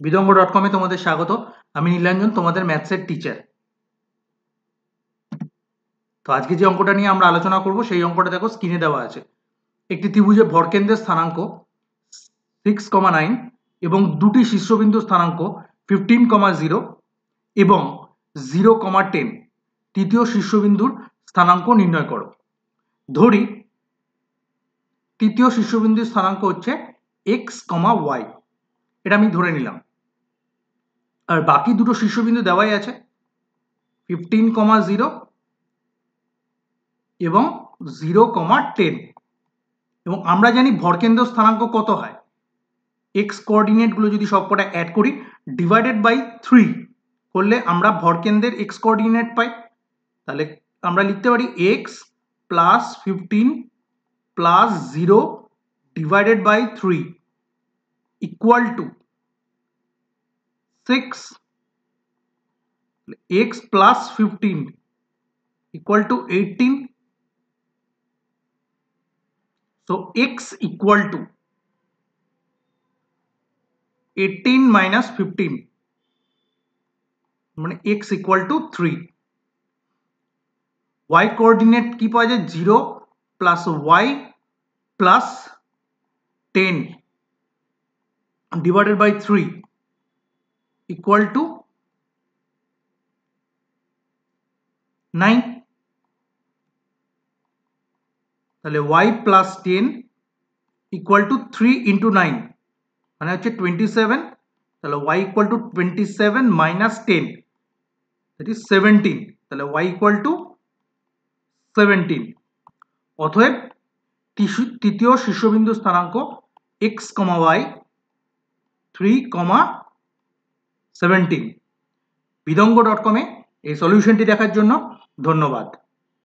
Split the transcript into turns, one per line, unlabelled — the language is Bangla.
বিদঙ্গ.com এ তোমাদের স্বাগত। আমি নীলাঞ্জন, তোমাদের ম্যাথসের টিচার। তো আজকে যে অঙ্কটা নিয়ে আমরা আলোচনা করব সেই অঙ্কটা দেখো স্ক্রিনে দেওয়া আছে। একটি ত্রিভুজের ভরকেন্দ্রের স্থানাঙ্ক 6,9 এবং দুটি শীর্ষবিন্দুর স্থানাঙ্ক 15,0 এবং 0,10। তৃতীয় শীর্ষবিন্দুর স্থানাঙ্ক নির্ণয় করো। ধরি তৃতীয় শীর্ষবিন্দুর স্থানাঙ্ক হচ্ছে x, y, এটা আমি ধরে নিলাম। আর বাকি দুটো শীর্ষবিন্দু দেওয়াই আছে 15,0 এবং 0,10। এবং আমরা জানি ভরকেন্দ্র স্থানাঙ্ক কত হয়, এক্স কোঅর্ডিনেটগুলো যদি সবকটা অ্যাড করি ডিভাইডেড বাই 3 করলে আমরা ভরকেন্দ্রের এক্স কোঅর্ডিনেট পাই। তাহলে আমরা লিখতে পারি x plus 15 plus 0 divided by 3 equal to 6। X plus 15 equal to 18। So x equal to 18 minus 15 মানে x equal to 3। y coordinate কি পাওয়া যায়, 0 plus y plus 10 divided by 3 equal to 9। তাহলে y plus 10 equal to 3 into 9 মানে হচ্ছে 27। তাহলে y equal to 27 minus 10 that is 17। তাহলে y ইকুয়াল টু 17। অতএব তৃতীয় শীর্ষবিন্দু স্থানাঙ্ক x, y 3,17। বিদঙ্গ.com এ এই সলিউশনটি দেখার জন্য ধন্যবাদ।